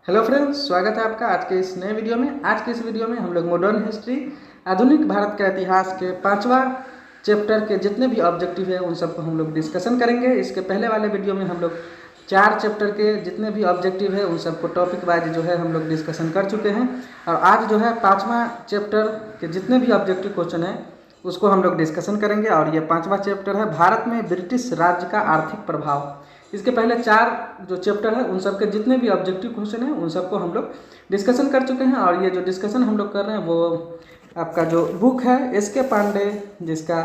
Hello friends, स्वागत है आपका आज के इस नए वीडियो में। आज के इस वीडियो में हम लोग मॉडर्न हिस्ट्री आधुनिक भारत के इतिहास के 5वां चैप्टर के जितने भी ऑब्जेक्टिव है उन सबको हम लोग डिस्कशन करेंगे। इसके पहले वाले वीडियो में हम लोग 4 चैप्टर के जितने भी ऑब्जेक्टिव है उन सबको टॉपिक वाइज जो है हम लोग डिस्कशन कर चुके हैं। और आज जो है 5वां चैप्टर के जितने भी ऑब्जेक्टिव क्वेश्चन है उसको हम लोग डिस्कशन करेंगे। और ये 5वां चैप्टर है भारत में ब्रिटिश राज्य का आर्थिक प्रभाव। इसके पहले 4 जो चैप्टर है उन सब के जितने भी ऑब्जेक्टिव क्वेश्चन हैं उन सबको हम लोग डिस्कशन कर चुके हैं। और ये जो डिस्कशन हम लोग कर रहे हैं वो आपका जो बुक है एस के पांडे, जिसका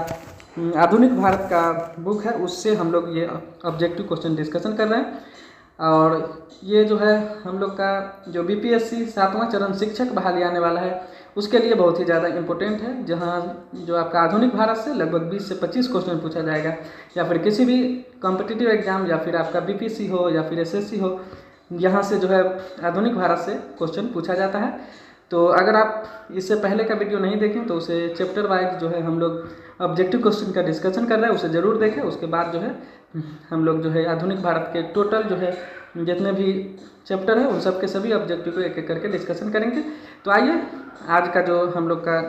आधुनिक भारत का बुक है, उससे हम लोग ये ऑब्जेक्टिव क्वेश्चन डिस्कशन कर रहे हैं। और ये जो है हम लोग का जो बीपीएससी 7वां चरण शिक्षक बहाली आने वाला है उसके लिए बहुत ही ज़्यादा इम्पोर्टेंट है, जहाँ जो आपका आधुनिक भारत से लगभग 20 से 25 क्वेश्चन पूछा जाएगा। या फिर किसी भी कॉम्पिटिटिव एग्जाम या फिर आपका बीपीएससी हो या फिर एसएससी हो, यहाँ से जो है आधुनिक भारत से क्वेश्चन पूछा जाता है। तो अगर आप इससे पहले का वीडियो नहीं देखें तो उसे चैप्टर वाइज जो है हम लोग ऑब्जेक्टिव क्वेश्चन का डिस्कशन कर रहे हैं, उसे ज़रूर देखें। उसके बाद जो है हम लोग जो है आधुनिक भारत के टोटल जो है जितने भी चैप्टर है उन सब के सभी ऑब्जेक्टिव को एक एक करके डिस्कशन करेंगे। तो आइए आज का जो हम लोग का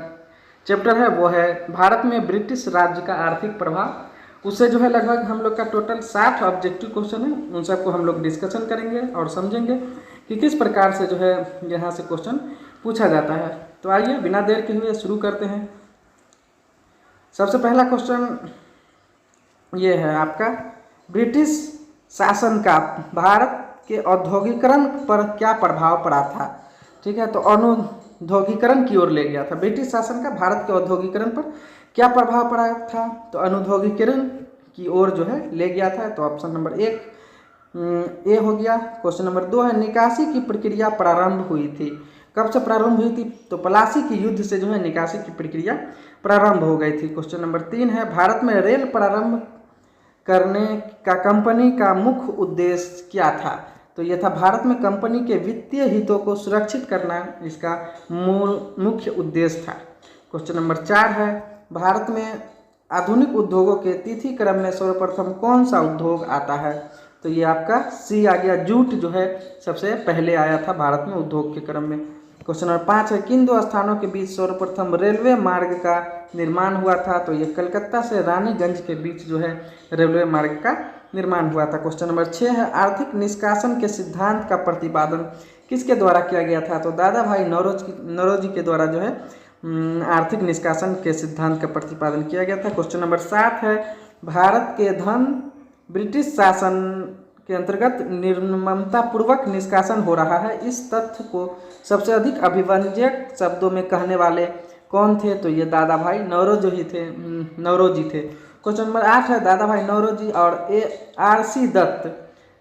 चैप्टर है वो है भारत में ब्रिटिश राज्य का आर्थिक प्रभाव। उससे जो है लगभग हम लोग का टोटल 60 ऑब्जेक्टिव क्वेश्चन है, उन सबको हम लोग डिस्कशन करेंगे और समझेंगे कि किस प्रकार से जो है यहाँ से क्वेश्चन पूछा जाता है। तो आइए बिना देर के हुए शुरू करते हैं। सबसे पहला क्वेश्चन ये है आपका, ब्रिटिश शासन का भारत के औद्योगिकरण पर क्या प्रभाव पड़ा था। ठीक है, तो अनुद्योगीकरण की ओर ले गया था। ब्रिटिश शासन का भारत के औद्योगिकरण पर क्या प्रभाव पड़ा था, तो अनुद्योगीकरण की ओर जो है ले गया था। तो ऑप्शन नंबर 1 ए हो गया। क्वेश्चन नंबर 2 है, निकासी की प्रक्रिया प्रारंभ हुई थी। कब से प्रारंभ हुई थी, तो प्लासी के युद्ध से जो है निकासी की प्रक्रिया प्रारंभ हो गई थी। क्वेश्चन नंबर 3 है, भारत में रेल प्रारंभ करने का कंपनी का मुख्य उद्देश्य क्या था। तो यह था भारत में कंपनी के वित्तीय हितों को सुरक्षित करना इसका मुख्य उद्देश्य था। क्वेश्चन नंबर 4 है, भारत में आधुनिक उद्योगों के तिथि क्रम में सर्वप्रथम कौन सा उद्योग आता है। तो ये आपका सी आ गया, जूट जो है सबसे पहले आया था भारत में उद्योग के क्रम में। क्वेश्चन नंबर 5 है, किन दो स्थानों के बीच सर्वप्रथम रेलवे मार्ग का निर्माण हुआ था। तो ये कलकत्ता से रानीगंज के बीच जो है रेलवे मार्ग का निर्माण हुआ था। क्वेश्चन नंबर 6 है, आर्थिक निष्कासन के सिद्धांत का प्रतिपादन किसके द्वारा किया गया था। तो दादा भाई नौरोजी के द्वारा जो है आर्थिक निष्कासन के सिद्धांत का प्रतिपादन किया गया था। क्वेश्चन नंबर 7 है, भारत के धन ब्रिटिश शासन के अंतर्गत निर्ममतापूर्वक निष्कासन हो रहा है, इस तथ्य को सबसे अधिक अभिव्यंजक शब्दों में कहने वाले कौन थे। तो ये दादा भाई नौरोजी थे। क्वेश्चन नंबर 8 है, दादा भाई नौरोजी और आर.सी. दत्त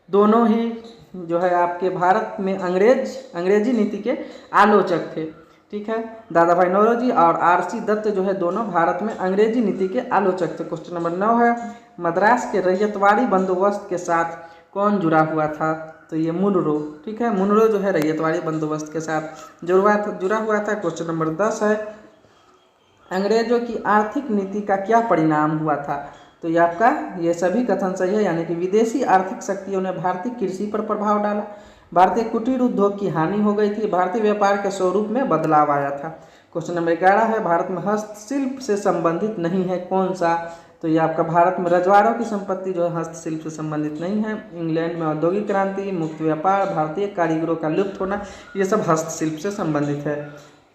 दोनों ही जो है आपके भारत में अंग्रेजी नीति के आलोचक थे। ठीक है, दादा भाई नौरोजी और आर.सी. दत्त जो है दोनों भारत में अंग्रेजी नीति के आलोचक थे। क्वेश्चन नंबर 9 है, मद्रास के रैयतवाड़ी बंदोबस्त के साथ कौन जुड़ा हुआ था। तो ये मुनरो। ठीक है, मुनरो जो है रैयतवाड़ी बंदोबस्त के साथ जुड़ा हुआ था। क्वेश्चन नंबर 10 है, अंग्रेजों की आर्थिक नीति का क्या परिणाम हुआ था। तो ये आपका ये सभी कथन सही है, यानी कि विदेशी आर्थिक शक्तियों ने भारतीय कृषि पर प्रभाव डाला, भारतीय कुटीर उद्योग की हानि हो गई थी, भारतीय व्यापार के स्वरूप में बदलाव आया था। क्वेश्चन नंबर 11 है, भारत में हस्तशिल्प से संबंधित नहीं है कौन सा। तो ये आपका भारत में रजवाड़ों की संपत्ति जो है हस्तशिल्प से संबंधित नहीं है। इंग्लैंड में औद्योगिक क्रांति, मुक्त व्यापार, भारतीय कारीगरों का लुप्त होना, ये सब हस्तशिल्प से संबंधित है।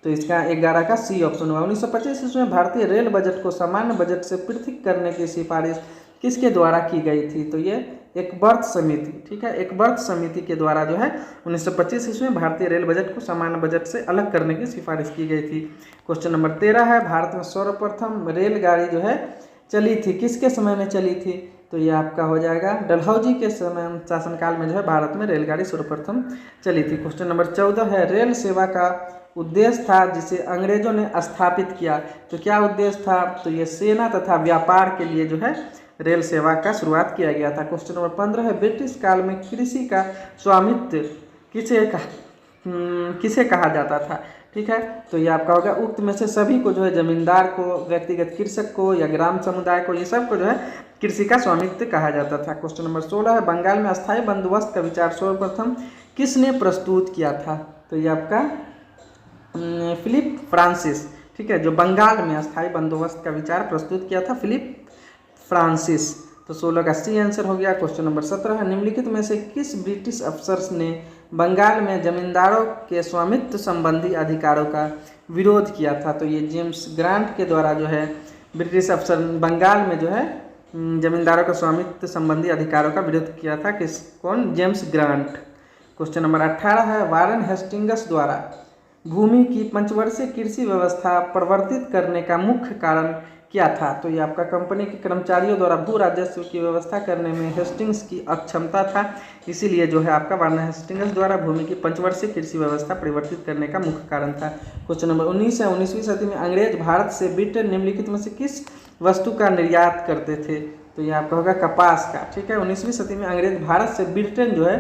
तो इसका 11 का सी ऑप्शन हुआ। 1925 ईस्वी में भारतीय रेल बजट को सामान्य बजट से पृथक करने की सिफारिश किसके द्वारा की गई थी। तो ये एक बर्थ समिति। ठीक है, एक बर्थ समिति के द्वारा जो है 1925 ईस्वी में भारतीय रेल बजट को सामान्य बजट से अलग करने की सिफारिश की गई थी। क्वेश्चन नंबर 13 है, भारत में सर्वप्रथम रेलगाड़ी जो है चली थी, किसके समय में चली थी। तो ये आपका हो जाएगा डलहौजी के समय शासनकाल में जो है भारत में रेलगाड़ी सर्वप्रथम चली थी। क्वेश्चन नंबर 14 है, रेल सेवा का उद्देश्य था जिसे अंग्रेजों ने स्थापित किया। तो क्या उद्देश्य था, तो ये सेना तथा व्यापार के लिए जो है रेल सेवा का शुरुआत किया गया था। क्वेश्चन नंबर 15 है, ब्रिटिश काल में कृषि का स्वामित्व किसे कहा जाता था। ठीक है, तो ये आपका होगा उक्त में से सभी को जो है जमींदार को, व्यक्तिगत कृषक को या ग्राम समुदाय को, ये सब को जो है कृषि का स्वामित्व कहा जाता था। क्वेश्चन नंबर 16 है, बंगाल में अस्थायी बंदोबस्त का विचार सर्वप्रथम किसने प्रस्तुत किया था? तो ये आपका फिलिप फ्रांसिस, ठीक है, जो बंगाल में अस्थायी बंदोबस्त का विचार प्रस्तुत किया था, फिलिप फ्रांसिस। तो 16 का सी आंसर हो गया। क्वेश्चन नंबर 17 है, निम्नलिखित में से किस ब्रिटिश अफसर ने बंगाल में जमींदारों के स्वामित्व संबंधी अधिकारों का विरोध किया था? तो ये जेम्स ग्रांट के द्वारा जो है ब्रिटिश अफसर बंगाल में जो है जमींदारों के स्वामित्व संबंधी अधिकारों का विरोध किया था। कौन? James grant. क्वेश्चन नंबर 18 है, वारेन हेस्टिंग्स द्वारा भूमि की पंचवर्षीय कृषि व्यवस्था प्रवर्तित करने का मुख्य कारण क्या था? तो ये आपका कंपनी के कर्मचारियों द्वारा भू राजस्व की व्यवस्था करने में हेस्टिंग्स की अक्षमता था, इसीलिए जो है आपका वारेन हेस्टिंग्स द्वारा भूमि की पंचवर्षीय कृषि व्यवस्था परिवर्तित करने का मुख्य कारण था। क्वेश्चन नंबर 19 है, 19वीं सदी में अंग्रेज भारत से ब्रिटेन निम्नलिखित में से किस वस्तु का निर्यात करते थे? तो ये आपका होगा कपास का, ठीक है। 19वीं सदी में अंग्रेज भारत से ब्रिटेन जो है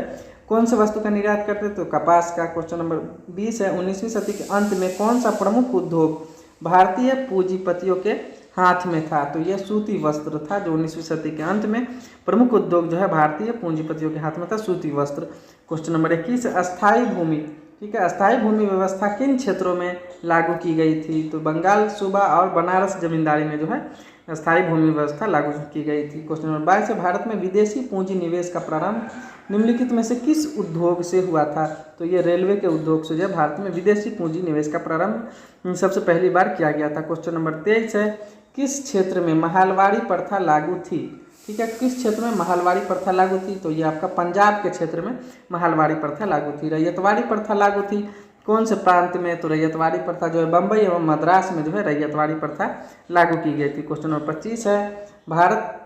कौन से वस्तु का निर्यात करते थे? तो कपास का। क्वेश्चन नंबर 20 है, 19वीं सदी के अंत में कौन सा प्रमुख उद्योग भारतीय पूंजीपतियों के हाथ में था? तो यह सूती वस्त्र था, जो 19वीं सदी के अंत में प्रमुख उद्योग जो है भारतीय पूंजीपतियों के हाथ में था, सूती वस्त्र। क्वेश्चन नंबर 21, अस्थायी भूमि, ठीक है, अस्थायी भूमि व्यवस्था किन क्षेत्रों में लागू की गई थी? तो बंगाल सूबा और बनारस जमींदारी में जो है अस्थायी भूमि व्यवस्था लागू की गई थी। क्वेश्चन नंबर 22 है, भारत में विदेशी पूंजी निवेश का प्रारंभ निम्नलिखित में से किस उद्योग से हुआ था? तो ये रेलवे के उद्योग से जो है भारत में विदेशी पूंजी निवेश का प्रारंभ सबसे पहली बार किया गया था। क्वेश्चन नंबर 23 है, किस क्षेत्र में महलवाड़ी प्रथा लागू थी? ठीक है, किस क्षेत्र में महलवाड़ी प्रथा लागू थी? तो ये आपका पंजाब के क्षेत्र में महलवाड़ी प्रथा लागू थी। रैयतवाड़ी प्रथा लागू थी कौन से प्रांत में? तो रैयतवाड़ी प्रथा जो है बम्बई एवं मद्रास में जो है रैयतवाड़ी प्रथा लागू की गई थी। क्वेश्चन नंबर 25 है, भारत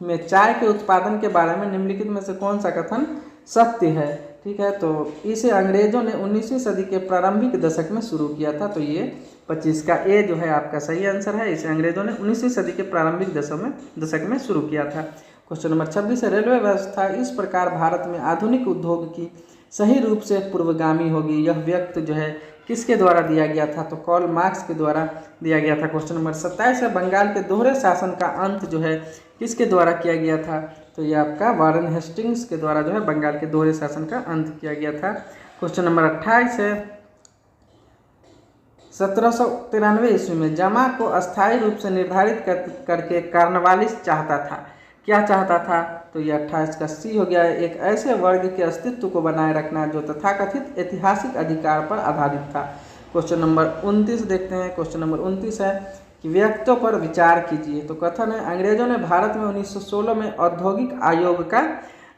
में चाय के उत्पादन के बारे में निम्नलिखित में से कौन सा कथन सत्य है? ठीक है, तो इसे अंग्रेजों ने 19वीं सदी के प्रारंभिक दशक में शुरू किया था। तो ये 25 का ए जो है आपका सही आंसर है। इसे अंग्रेजों ने 19वीं सदी के प्रारंभिक दशक में शुरू किया था। क्वेश्चन नंबर 26 है, रेलवे व्यवस्था इस प्रकार भारत में आधुनिक उद्योग की सही रूप से पूर्वगामी होगी, यह व्यक्त जो है किसके द्वारा दिया गया था? तो कार्ल मार्क्स के द्वारा दिया गया था। क्वेश्चन नंबर 27 है, बंगाल के दोहरे शासन का अंत जो है किसके द्वारा किया गया था? तो ये आपका वारेन हेस्टिंग्स के द्वारा जो है बंगाल के दोहरे शासन का अंत किया गया था। क्वेश्चन नंबर 28 है, 1793 ईस्वी में जमा को अस्थायी रूप से निर्धारित करके कार्नवालिस चाहता था। क्या चाहता था? तो ये 28 का सी हो गया है, एक ऐसे वर्ग के अस्तित्व को बनाए रखना जो तथाकथित ऐतिहासिक अधिकार पर आधारित था। क्वेश्चन नंबर 29 देखते हैं। क्वेश्चन नंबर 29 है कि व्यक्तों पर विचार कीजिए। तो कथन है, अंग्रेजों ने भारत में 1916 में औद्योगिक आयोग का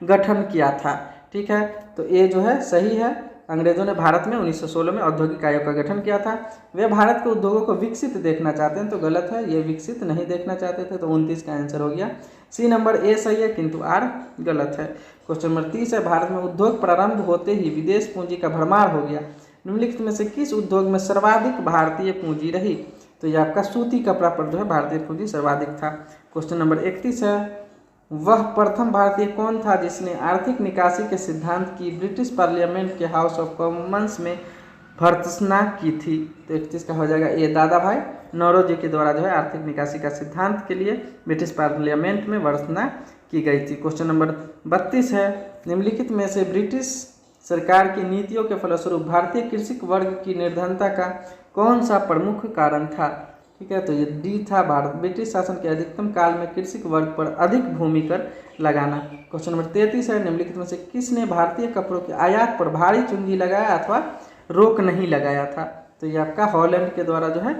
गठन किया था। ठीक है, तो ये जो है सही है, अंग्रेजों ने भारत में 1916 में औद्योगिक आयोग का गठन किया था। वे भारत के उद्योगों को विकसित देखना चाहते हैं, तो गलत है, ये विकसित नहीं देखना चाहते थे। तो 29 का आंसर हो गया सी नंबर ए सही है, किंतु आर गलत है। क्वेश्चन नंबर 30 है, भारत में उद्योग प्रारंभ होते ही विदेश पूंजी का भरमार हो गया, निम्नलिखित में से किस उद्योग में सर्वाधिक भारतीय पूंजी रही? तो ये आपका सूती कपड़ा पर जो है भारतीय पूंजी सर्वाधिक था। क्वेश्चन नंबर 31 है, वह प्रथम भारतीय कौन था जिसने आर्थिक निकासी के सिद्धांत की ब्रिटिश पार्लियामेंट के हाउस ऑफ कॉमन्स में भर्त्सना की थी? तो 31 का हो जाएगा ये दादा भाई नौरोजी के द्वारा जो है आर्थिक निकासी का सिद्धांत के लिए ब्रिटिश पार्लियामेंट में भर्त्सना की गई थी। क्वेश्चन नंबर 32 है, निम्नलिखित में से ब्रिटिश सरकार की नीतियों के फलस्वरूप भारतीय कृषक वर्ग की निर्धनता का कौन सा प्रमुख कारण था? ठीक है, तो ये डी था, भारत ब्रिटिश शासन के अधिकतम काल में कृषक वर्ग पर अधिक भूमि कर लगाना। क्वेश्चन नंबर 33 है, निम्नलिखित में से किसने भारतीय कपड़ों के आयात पर भारी चुंगी लगाया अथवा रोक नहीं लगाया था? तो ये आपका हॉलैंड के द्वारा जो है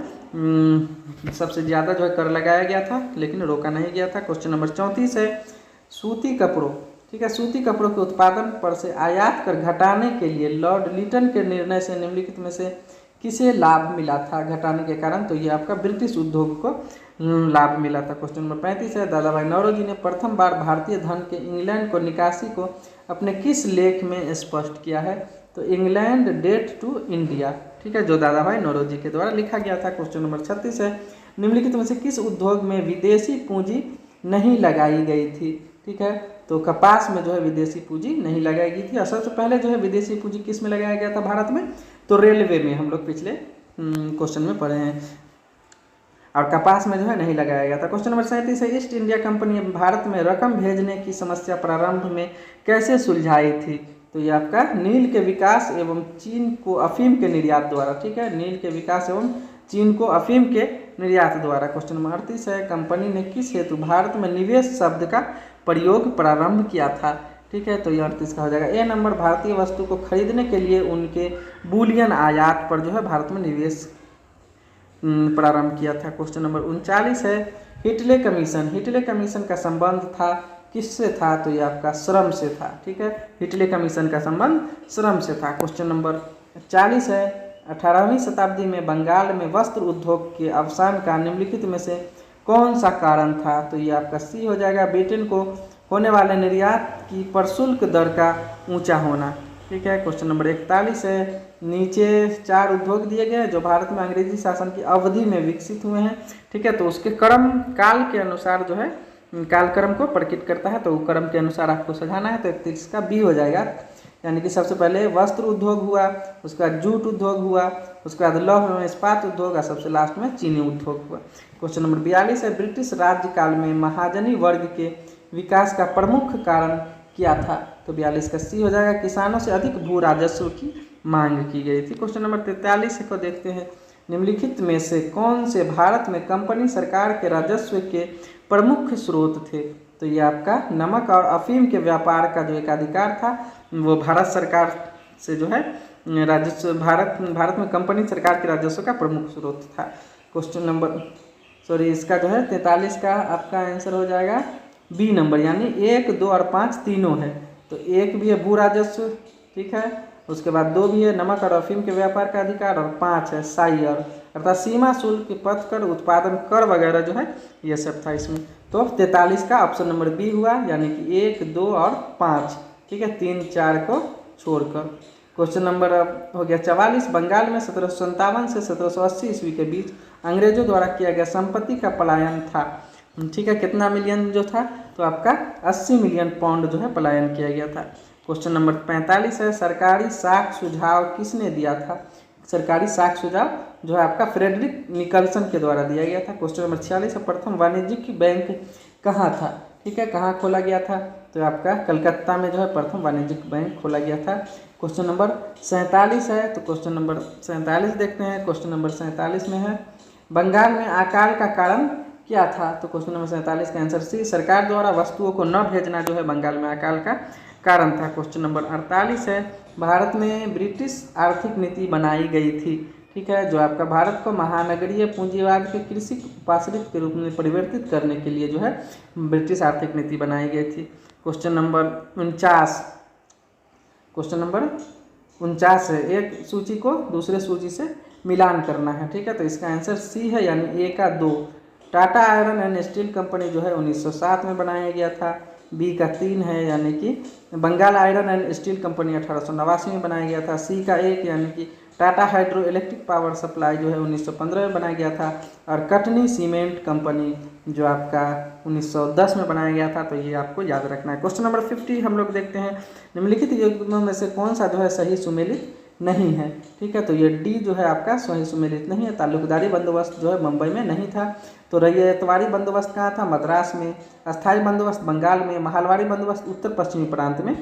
सबसे ज़्यादा जो है कर लगाया गया था, लेकिन रोका नहीं गया था। क्वेश्चन नंबर 34 है, सूती कपड़ों, ठीक है, सूती कपड़ों के उत्पादन पर से आयात कर घटाने के लिए लॉर्ड लिटन के निर्णय से निम्नलिखित में से किसे लाभ मिला था घटाने के कारण? तो ये आपका ब्रिटिश उद्योग को लाभ मिला था। क्वेश्चन नंबर 35 है, दादा भाई नौरोजी ने प्रथम बार भारतीय धन के इंग्लैंड को निकासी को अपने किस लेख में स्पष्ट किया है? तो इंग्लैंड डेट टू इंडिया, ठीक है, जो दादा भाई नौरोजी के द्वारा लिखा गया था। क्वेश्चन नंबर 36 है, निम्नलिखित में से किस उद्योग में विदेशी पूंजी नहीं लगाई गई थी? ठीक है, तो कपास में जो है विदेशी पूंजी नहीं लगाई गई थी। और सबसे पहले जो है विदेशी पूंजी किस में लगाया गया था भारत में? तो रेलवे में, हम लोग पिछले क्वेश्चन में पढ़े हैं। और कपास में जो है नहीं लगाया गया था। क्वेश्चन नंबर 37 है, ईस्ट इंडिया कंपनी भारत में रकम भेजने की समस्या प्रारंभ में कैसे सुलझाई थी? तो ये आपका नील के विकास एवं चीन को अफीम के निर्यात द्वारा, ठीक है, नील के विकास एवं चीन को अफीम के निर्यात द्वारा। क्वेश्चन नंबर 38 है, कंपनी ने किस हेतु भारत में निवेश शब्द का प्रयोग प्रारंभ किया था, ठीक है, तो ये 38 का हो जाएगा। ए नंबर, भारतीय वस्तु को खरीदने के लिए उनके बुलियन आयात पर जो है भारत में निवेश प्रारंभ किया था। क्वेश्चन नंबर 39 है, हिटले कमीशन, हिटले कमीशन का संबंध था किससे था, तो ये आपका श्रम से था, ठीक है, हिटले कमीशन का संबंध श्रम से था। क्वेश्चन नंबर 40 है, 18वीं शताब्दी में बंगाल में वस्त्र उद्योग के अवसान का निम्नलिखित में से कौन सा कारण था, तो ये आपका सी हो जाएगा, ब्रिटेन को होने वाले निर्यात की प्रशुल्क दर का ऊंचा होना, ठीक है। क्वेश्चन नंबर 41 है, नीचे 4 उद्योग दिए गए हैं जो भारत में अंग्रेजी शासन की अवधि में विकसित हुए हैं, ठीक है, तो उसके क्रम काल के अनुसार जो है कालक्रम को प्रकट करता है, तो क्रम के अनुसार आपको सजाना है, तो 31 का बी हो जाएगा, यानी कि सबसे पहले वस्त्र उद्योग हुआ, उसके बाद जूट उद्योग हुआ, उसके बाद लौह एवं इस्पात उद्योग और सबसे लास्ट में चीनी उद्योग हुआ। क्वेश्चन नंबर 42 है, ब्रिटिश राज्यकाल में महाजनी वर्ग के विकास का प्रमुख कारण क्या था, तो 42 का सी हो जाएगा, किसानों से अधिक भू राजस्व की मांग की गई थी। क्वेश्चन नंबर 43 को देखते हैं, निम्नलिखित में से कौन से भारत में कंपनी सरकार के राजस्व के प्रमुख स्रोत थे, तो ये आपका नमक और अफीम के व्यापार का जो एकाधिकार था वो भारत सरकार से जो है राजस्व भारत में कंपनी सरकार के राजस्व का प्रमुख स्रोत था। क्वेश्चन नंबर इसका जो है 43 का आपका आंसर हो जाएगा बी नंबर, यानी 1, 2 और 5 तीनों है, तो 1 भी है भू राजस्व, ठीक है, उसके बाद 2 भी है नमक और अफीम के व्यापार का अधिकार, और 5 है साइयर अर्थात सीमा शुल्क, पथ कर, उत्पादन कर वगैरह जो है ये सब था इसमें। तो 43 का ऑप्शन नंबर बी हुआ, यानी कि 1, 2 और 5, ठीक है, 3, 4 को छोड़कर। क्वेश्चन नंबर हो गया 44, बंगाल में 1757 से 1780 ईस्वी के बीच अंग्रेजों द्वारा किया गया संपत्ति का पलायन था, ठीक है, कितना मिलियन जो था, तो आपका 80 मिलियन पाउंड जो है पलायन किया गया था। क्वेश्चन नंबर 45 है, सरकारी साख सुझाव किसने दिया था, सरकारी साख सुझाव जो है आपका फ्रेडरिक निकलसन के द्वारा दिया गया था। क्वेश्चन नंबर 46 है, प्रथम वाणिज्यिक बैंक कहाँ था, ठीक है, कहाँ खोला गया था, तो आपका कलकत्ता में जो है प्रथम वाणिज्यिक बैंक खोला गया था। क्वेश्चन नंबर 47 है, तो क्वेश्चन नंबर 47 देखते हैं। क्वेश्चन नंबर 47 में है, बंगाल में अकाल का कारण क्या था, तो क्वेश्चन नंबर 47 का आंसर सी, सरकार द्वारा वस्तुओं को न भेजना जो है बंगाल में अकाल का कारण था। क्वेश्चन नंबर 48 है, भारत में ब्रिटिश आर्थिक नीति बनाई गई थी, ठीक है, जो आपका भारत को महानगरीय पूंजीवाद के कृषि उपाश्रित के रूप में परिवर्तित करने के लिए जो है ब्रिटिश आर्थिक नीति बनाई गई थी। क्वेश्चन नंबर 49, क्वेश्चन नंबर 49 है, एक सूची को दूसरे सूची से मिलान करना है, ठीक है, तो इसका आंसर सी है, यानी ए का 2, Tata iron and Steel company जो है 1907 में बनाया गया था। बी का 3 है, यानी कि Bengal Iron and Steel Company 1889 में बनाया गया था। सी का 1, यानी कि Tata hydro electric power supply जो है 1915 में बनाया गया था। और कटनी सीमेंट कंपनी जो आपका 1910 में बनाया गया था, तो ये आपको याद रखना है। क्वेश्चन नंबर 50 हम लोग देखते हैं, निम्नलिखित युग्मों में से कौन सा जो है सही सुमेलित नहीं है, ठीक है, तो ये डी जो है आपका सही सुमेलित नहीं है। ताल्लुकदारी बंदोबस्त जो है मुंबई में नहीं था, तो रैयतवारी बंदोबस्त कहाँ था, मद्रास में। अस्थाई बंदोबस्त बंगाल में। महलवारी बंदोबस्त उत्तर पश्चिमी प्रांत में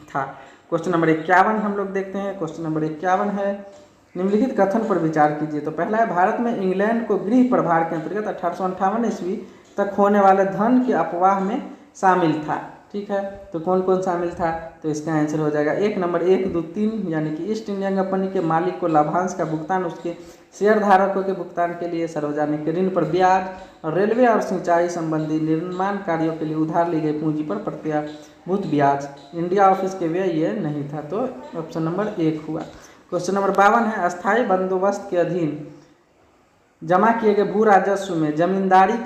था। क्वेश्चन नंबर 51 हम लोग देखते हैं। क्वेश्चन नंबर 51 है, निम्नलिखित कथन पर विचार कीजिए। तो पहला है, भारत में इंग्लैंड को गृह प्रभार के अंतर्गत 1858 ईस्वी तक होने वाले धन के अपवाह में शामिल था, ठीक है, तो कौन कौन शामिल था, तो इसका आंसर हो जाएगा 1 नंबर 1, 2, 3, यानी कि ईस्ट इंडिया कंपनी के मालिक को लाभांश का भुगतान उसके शेयर धारकों के भुगतान के लिए, सार्वजनिक ऋण पर ब्याज, और रेलवे और सिंचाई संबंधी निर्माण कार्यों के लिए उधार ली गई पूंजी पर प्रत्याभूत ब्याज। इंडिया ऑफिस के व्यय ये नहीं था, तो ऑप्शन नंबर 1 हुआ। क्वेश्चन नंबर 52 है, अस्थायी बंदोबस्त के अधीन जमा किए गए भू राजस्व में जमींदारों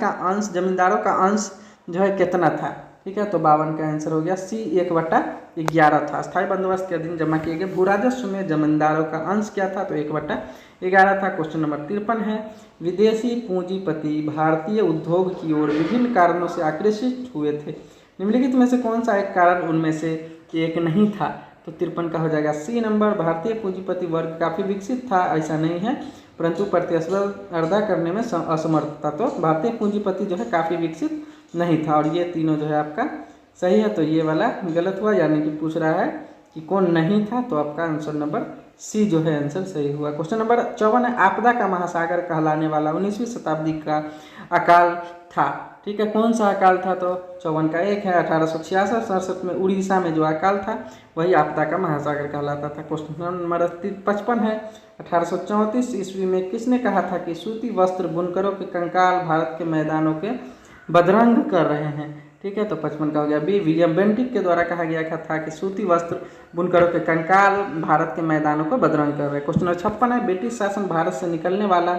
का अंश जो है कितना था, ठीक है, तो 52 का आंसर हो गया सी, 1/11 था। अस्थायी बंदोबस्त के अधीन जमा किए गए भू राजस्व में जमींदारों का अंश क्या था, तो 1/11 था। क्वेश्चन नंबर 53 है, विदेशी पूंजीपति भारतीय उद्योग की ओर विभिन्न कारणों से आकर्षित हुए थे, निम्नलिखित में से कौन सा एक कारण उनमें से एक नहीं था, तो 53 का हो जाएगा सी नंबर। भारतीय पूंजीपति वर्ग काफ़ी विकसित था, ऐसा नहीं है, परंतु प्रतिस्पर्धा करने में असमर्थ था, तो भारतीय पूंजीपति जो है काफ़ी विकसित नहीं था, और ये तीनों जो है आपका सही है, तो ये वाला गलत हुआ, यानी कि पूछ रहा है कि कौन नहीं था, तो आपका आंसर नंबर सी जो है आंसर सही हुआ। क्वेश्चन नंबर 54 है, आपदा का महासागर कहलाने वाला 19वीं शताब्दी का अकाल था। ठीक है, कौन सा अकाल था, तो 54 का एक है 1866-67 में उड़ीसा में जो अकाल था वही आपदा का महासागर कहलाता था। क्वेश्चन नंबर 55 है, 1834 ईस्वी में किसने कहा था कि सूती वस्त्र बुनकरों के कंकाल भारत के मैदानों के बदरंग कर रहे हैं। ठीक है, तो 55 का हो गया बी, विलियम बेंटिक के द्वारा कहा गया था कि सूती वस्त्र बुनकरों के कंकाल भारत के मैदानों को बदरंग कर रहे हैं। क्वेश्चन नंबर 56 है, ब्रिटिश शासन भारत से निकलने वाला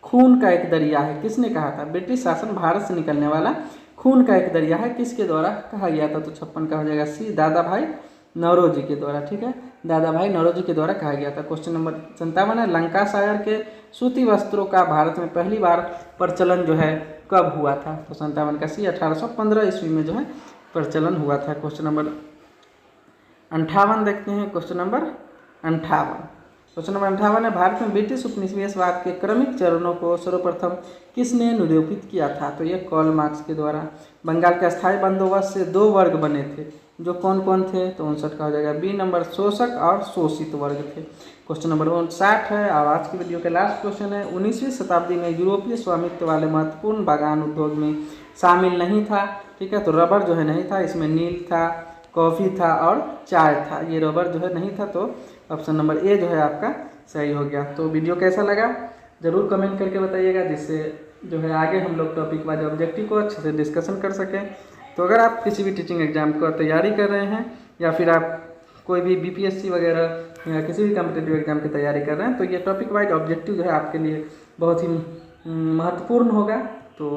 खून का एक दरिया है, किसने कहा था? ब्रिटिश शासन भारत से निकलने वाला खून का एक दरिया है, किसके द्वारा कहा गया था? तो 56 का हो जाएगा सी, दादा भाई नौरोजी के द्वारा। ठीक है, दादा भाई नौरोजी के द्वारा कहा गया था। क्वेश्चन नंबर 57 है, लंकाशायर के सूती वस्त्रों का भारत में पहली बार प्रचलन जो है कब हुआ था? तो 57 का सी, 1815 ईस्वी में जो है प्रचलन हुआ था। क्वेश्चन नंबर 58 देखते हैं। क्वेश्चन नंबर 58 है, भारत में ब्रिटिश उपनिवेशवाद के क्रमिक चरणों को सर्वप्रथम किसने निरूपित किया था? तो ये कार्ल मार्क्स के द्वारा। बंगाल के अस्थायी बंदोबस्त से 2 वर्ग बने थे, जो कौन कौन थे? तो 59 का हो जाएगा बी नंबर, शोषक और शोषित वर्ग थे। क्वेश्चन नंबर 59 है, और आज की वीडियो के लास्ट क्वेश्चन है, 19वीं शताब्दी में यूरोपीय स्वामित्व वाले महत्वपूर्ण बागान उद्योग में शामिल नहीं था। ठीक है, तो रबर जो है नहीं था, इसमें नील था, कॉफ़ी था और चाय था, ये रबर जो है नहीं था, तो ऑप्शन नंबर ए जो है आपका सही हो गया। तो वीडियो कैसा लगा ज़रूर कमेंट करके बताइएगा, जिससे जो है आगे हम लोग टॉपिक वाइज ऑब्जेक्टिव को अच्छे से डिस्कशन कर सकें। तो अगर आप किसी भी टीचिंग एग्जाम को तैयारी कर रहे हैं, या फिर आप कोई भी बीपीएससी वगैरह या किसी भी कॉम्पिटिटिव एग्जाम की तैयारी कर रहे हैं, तो ये टॉपिक वाइज ऑब्जेक्टिव जो है आपके लिए बहुत ही महत्वपूर्ण होगा। तो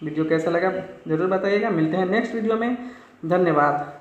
वीडियो कैसा लगा ज़रूर बताइएगा। मिलते हैं नेक्स्ट वीडियो में, धन्यवाद।